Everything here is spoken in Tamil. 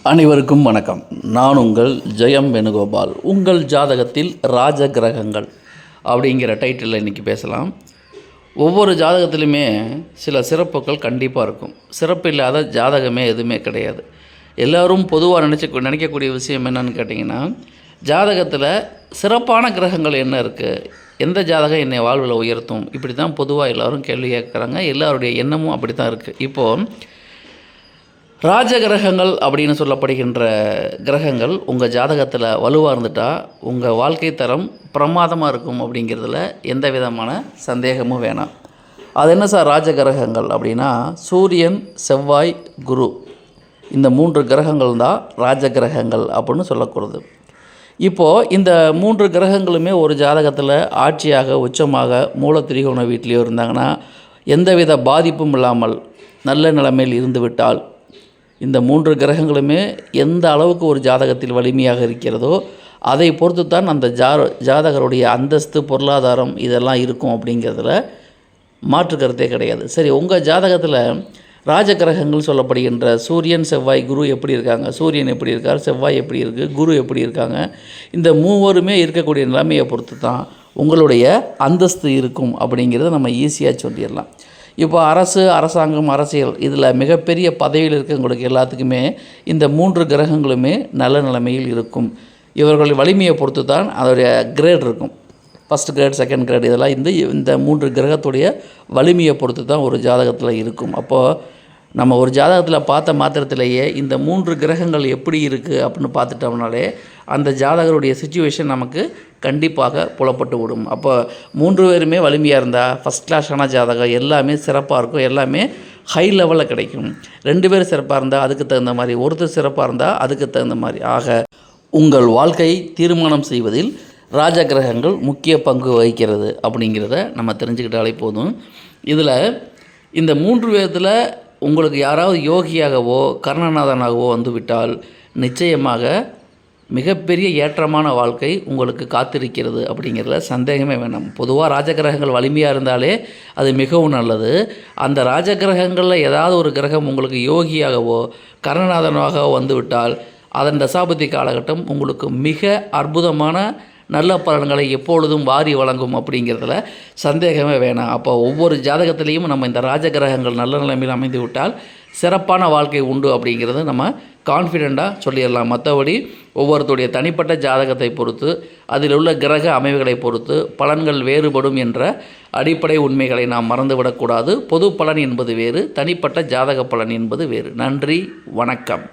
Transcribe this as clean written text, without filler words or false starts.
அனைவருக்கும் வணக்கம். நான் உங்கள் ஜெயம் வேணுகோபால். உங்கள் ஜாதகத்தில் ராஜ கிரகங்கள் அப்படிங்கிற டைட்டிலில் இன்றைக்கி பேசலாம். ஒவ்வொரு ஜாதகத்திலுமே சில சிறப்புகள் கண்டிப்பாக இருக்கும். சிறப்பு இல்லாத ஜாதகமே எதுவுமே கிடையாது. எல்லோரும் பொதுவாக நினைக்கக்கூடிய விஷயம் என்னன்னு கேட்டிங்கன்னா, ஜாதகத்தில் சிறப்பான கிரகங்கள் என்ன இருக்குது, எந்த ஜாதகம் என்னை வாழ்வில் உயர்த்தும், இப்படி தான் பொதுவாக எல்லோரும் கேள்வி கேட்குறாங்க. எல்லாருடைய எண்ணமும் அப்படி தான் இருக்குது. இப்போது ராஜ கிரகங்கள் அப்படின்னு சொல்லப்படுகின்ற கிரகங்கள் உங்கள் ஜாதகத்தில் வலுவாக இருந்துட்டால் உங்கள் வாழ்க்கை தரம் பிரமாதமாக இருக்கும் அப்படிங்கிறதுல எந்த விதமான சந்தேகமும் வேணாம். அது என்ன சார் ராஜ கிரகங்கள் அப்படின்னா, சூரியன், செவ்வாய், குரு, இந்த 3 கிரகங்கள் தான் ராஜ கிரகங்கள் அப்படின்னு சொல்லக்கூடாது. இப்போது இந்த 3 கிரகங்களுமே ஒரு ஜாதகத்தில் ஆட்சியாக, உச்சமாக, மூல திரிகோண வீட்டிலையோ இருந்தாங்கன்னா எந்தவித பாதிப்பும் இல்லாமல் நல்ல நிலைமையில் இருந்துவிட்டால், இந்த 3 கிரகங்களுமே எந்த அளவுக்கு ஒரு ஜாதகத்தில் வலிமையாக இருக்கிறதோ அதை பொறுத்து தான் அந்த ஜாதகருடைய அந்தஸ்து, பொருளாதாரம் இதெல்லாம் இருக்கும் அப்படிங்கிறதுல மாற்று கருத்தே கிடையாது. சரி, உங்கள் ஜாதகத்தில் ராஜ கிரகங்கள் சொல்லப்படுகின்ற சூரியன், செவ்வாய், குரு எப்படி இருக்காங்க? சூரியன் எப்படி இருக்கார், செவ்வாய் எப்படி இருக்குது, குரு எப்படி இருக்காங்க? இந்த மூவருமே இருக்கக்கூடிய நிலைமையை பொறுத்து தான் உங்களுடைய அந்தஸ்து இருக்கும் அப்படிங்கிறத நம்ம ஈஸியாக சொல்லிடலாம். இப்போ அரசாங்கம், அரசியல் இதில் மிகப்பெரிய பதவியில் இருக்கவங்களுக்கு எல்லாத்துக்குமே இந்த 3 கிரகங்களுமே நல்ல நிலைமையில் இருக்கும். இவர்கள் வலிமையை பொறுத்து தான் அதோடைய கிரேட் இருக்கும். ஃபஸ்ட் கிரேட், செகண்ட் கிரேட் இதெல்லாம் இந்த 3 கிரகத்துடைய வலிமையை பொறுத்து தான் ஒரு ஜாதகத்தில் இருக்கும். அப்போது நம்ம ஒரு ஜாதகத்தில் பார்த்த மாத்திரத்திலேயே இந்த 3 கிரகங்கள் எப்படி இருக்குது அப்படின்னு பார்த்துட்டோம்னாலே அந்த ஜாதகருடைய சிச்சுவேஷன் நமக்கு கண்டிப்பாக புலப்பட்டு விடும். அப்போ 3 பேருமே வலிமையாக இருந்தால் ஃபஸ்ட் கிளாஸான ஜாதகம் எல்லாமே சிறப்பாக இருக்கும், எல்லாமே ஹை லெவலில் கிடைக்கும். 2 பேர் சிறப்பாக இருந்தால் அதுக்கு தகுந்த மாதிரி, ஒருத்தர் சிறப்பாக இருந்தால் அதுக்கு தகுந்த மாதிரி. ஆக உங்கள் வாழ்க்கையை தீர்மானம் செய்வதில் ராஜ கிரகங்கள் முக்கிய பங்கு வகிக்கிறது அப்படிங்கிறத நம்ம தெரிஞ்சுக்கிட்டாலே போதும். இதில் இந்த 3 விதத்தில் உங்களுக்கு யாராவது யோகியாகவோ கர்ணநாதனாகவோ வந்துவிட்டால் நிச்சயமாக மிகப்பெரிய ஏற்றமான வாழ்க்கை உங்களுக்கு காத்திருக்கிறது அப்படிங்கிறதுல சந்தேகமே வேணாம். பொதுவாக ராஜகிரகங்கள் வலிமையாக இருந்தாலே அது மிகவும் நல்லது. அந்த ராஜகிரகங்களில் ஏதாவது ஒரு கிரகம் உங்களுக்கு யோகியாகவோ கர்ணநாதனாகவோ வந்துவிட்டால் அதன் தசாபதி காலகட்டம் உங்களுக்கு மிக அற்புதமான நல்ல பலன்களை எப்பொழுதும் வாரி வழங்கும் அப்படிங்கிறதுல சந்தேகமே வேணாம். அப்போ ஒவ்வொரு ஜாதகத்திலையும் நம்ம இந்த ராஜகிரகங்கள் நல்ல நிலைமையில் அமைந்து விட்டால் சிறப்பான வாழ்க்கை உண்டு அப்படிங்கிறத நம்ம கான்ஃபிடெண்ட்டாக சொல்லிடலாம். மற்றபடி ஒவ்வொருத்தருடைய தனிப்பட்ட ஜாதகத்தை பொறுத்து, அதில் உள்ள கிரக அமைவுகளை பொறுத்து பலன்கள் வேறுபடும் என்ற அடிப்படை உண்மைகளை நாம் மறந்துவிடக்கூடாது. பொது பலன் என்பது வேறு, தனிப்பட்ட ஜாதக பலன் என்பது வேறு. நன்றி, வணக்கம்.